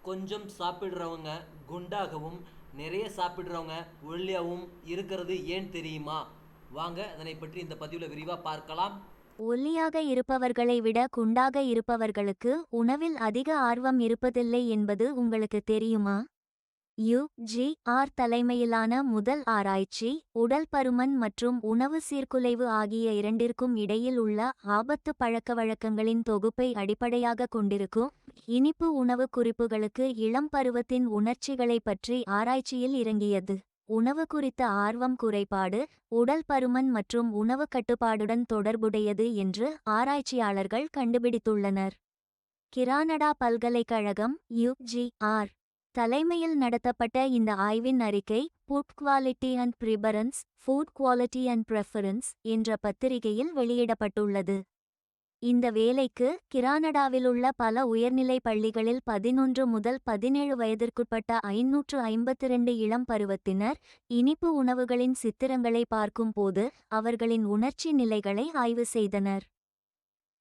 கொஞ்சம் சாப்பிட்றவங்க குண்டாகவும் நிறைய சாப்பிட்றவங்க ஒல்லியாகவும் இருக்கிறது ஏன் தெரியுமா? வாங்க அதனை பற்றி இந்த பதிவில் விரிவாக பார்க்கலாம். ஒல்லியாக இருப்பவர்களை விட குண்டாக இருப்பவர்களுக்கு உணவில் அதிக ஆர்வம் இருப்பதில்லை என்பது உங்களுக்கு தெரியுமா? யு.ஜி.ஆர் தலைமையிலான முதல் ஆராய்ச்சி உடல் பருமன் மற்றும் உணவு சீர்குலைவு ஆகிய இரண்டிற்கும் இடையில் உள்ள ஆபத்து பழக்கவழக்கங்களின் தொகுப்பை அடிப்படையாக கொண்டிருக்கும் இனிப்பு உணவு குறிப்புகளுக்கு இளம் பருவத்தின் உணர்ச்சிகளைப் பற்றி ஆராய்ச்சியில் இறங்கியது. உணவு குறித்த ஆர்வம் குறைபாடு உடல் பருமன் மற்றும் உணவு கட்டுப்பாடுடன் தொடர்புடையது என்று ஆராய்ச்சியாளர்கள் கண்டுபிடித்துள்ளனர். கிரானடா பல்கலைக்கழகம் யு.ஜி.ஆர் தலைமையில் நடத்தப்பட்ட இந்த ஆய்வின் அறிக்கை food quality and preference food quality and preference என்ற பத்திரிகையில் வெளியிடப்பட்டுள்ளது. இந்த வேலைக்கு கிரானடாவிலுள்ள பல உயர்நிலை பள்ளிகளில் 11 முதல் 17 வயதிற்குட்பட்ட 552 இளம் பருவத்தினர் இனிப்பு உணவுகளின் சித்திரங்களை பார்க்கும்போது அவர்களின் உணர்ச்சி நிலைகளை ஆய்வு செய்தனர்.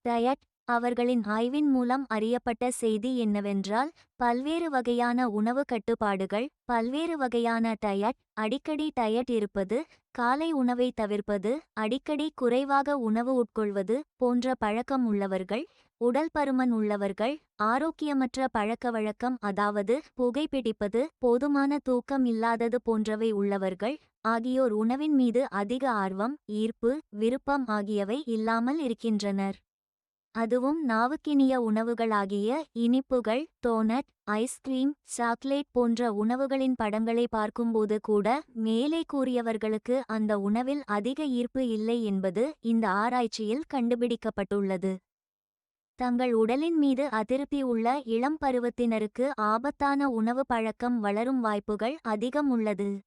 டயட் அவர்களின் ஆய்வின் மூலம் அறியப்பட்ட செய்தி என்னவென்றால், பல்வேறு வகையான உணவு கட்டுப்பாடுகள், பல்வேறு வகையான டயட், அடிக்கடி டயட் இருப்பது, காலை உணவை தவிர்ப்பது, அடிக்கடி குறைவாக உணவு உட்கொள்வது போன்ற பழக்கம் உள்ளவர்கள், உடல் பருமன் உள்ளவர்கள், ஆரோக்கியமற்ற பழக்கவழக்கம் அதாவது புகைப்பிடிப்பது, போதுமான தூக்கம் இல்லாதது போன்றவை உள்ளவர்கள் ஆகியோர் உணவின் மீது அதிக ஆர்வம், ஈர்ப்பு, விருப்பம் ஆகியவை இல்லாமல் இருக்கின்றனர். அதுவும் நாவுக்கினிய உணவுகளாகிய இனிப்புகள், டோனட், ஐஸ்கிரீம், சாக்லேட் போன்ற உணவுகளின் படங்களை பார்க்கும்போது கூட மேலே கூறியவர்களுக்கு அந்த உணவில் அதிக ஈர்ப்பு இல்லை என்பது இந்த ஆராய்ச்சியில் கண்டுபிடிக்கப்பட்டுள்ளது. தங்கள் உடலின் மீது அதிருப்தி உள்ள இளம் பருவத்தினருக்கு ஆபத்தான உணவு பழக்கம் வளரும் வாய்ப்புகள் அதிகம் உள்ளது.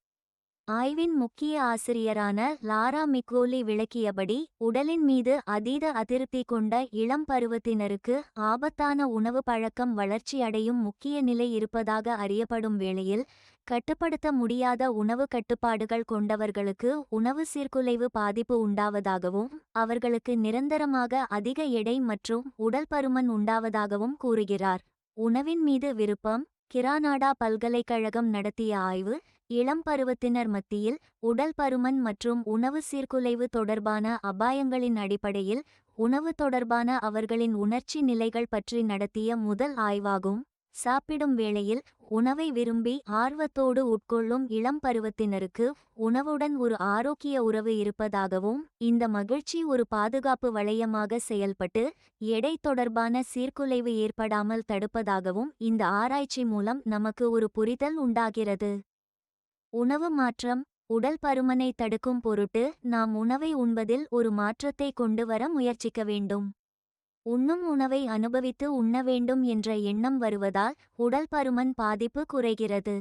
ஆய்வின் முக்கிய ஆசிரியரான லாரா மிக்கோலி விளக்கியபடி, உடலின் மீது அதீத அதிருப்தி கொண்ட இளம் பருவத்தினருக்கு ஆபத்தான உணவு பழக்கம் வளர்ச்சி அடையும் முக்கிய நிலை இருப்பதாக அறியப்படும் வேளையில், கட்டுப்படுத்த முடியாத உணவு கட்டுப்பாடுகள் கொண்டவர்களுக்கு உணவு சீர்குலைவு பாதிப்பு உண்டாவதாகவும் அவர்களுக்கு நிரந்தரமாக அதிக எடை மற்றும் உடல் பருமன் உண்டாவதாகவும் கூறுகிறார். உணவின் மீது விருப்பம் கிரானாடா பல்கலைக்கழகம் நடத்திய ஆய்வு இளம் பருவத்தினர் மத்தியில் உடல் பருமன் மற்றும் உணவு சீர்குலைவு தொடர்பான அபாயங்களின் அடிப்படையில் உணவு தொடர்பான அவர்களின் உணர்ச்சி நிலைகள் பற்றி நடத்திய முதல் ஆய்வாகும். சாப்பிடும் வேளையில் உணவை விரும்பி ஆர்வத்தோடு உட்கொள்ளும் இளம் பருவத்தினருக்கு உணவுடன் ஒரு ஆரோக்கிய உறவு இருப்பதாகவும் இந்த மகிழ்ச்சி ஒரு பாதுகாப்பு வளையமாக செயல்பட்டு எடை தொடர்பான சீர்குலைவு ஏற்படாமல் தடுப்பதாகவும் இந்த ஆராய்ச்சி மூலம் நமக்கு ஒரு புரிதல் உண்டாகிறது. உணவு மாற்றம் உடல் பருமனை தடுக்கும் பொருட்டு நாம் உணவை உண்பதில் ஒரு மாற்றத்தை கொண்டு வர முயற்சிக்க வேண்டும். உண்ணும் உணவை அனுபவித்து உண்ண வேண்டும் என்ற எண்ணம் வருவதால் உடல் பருமன் பாதிப்பு குறைகிறது.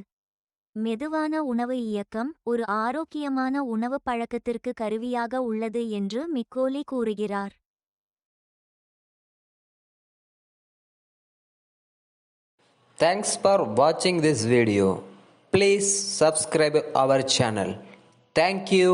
மெதுவான உணவு இயக்கம் ஒரு ஆரோக்கியமான உணவு பழக்கத்திற்கு கருவியாக உள்ளது என்று மிக்கோலி கூறுகிறார். Thanks for watching this video. Please subscribe our channel. Thank you.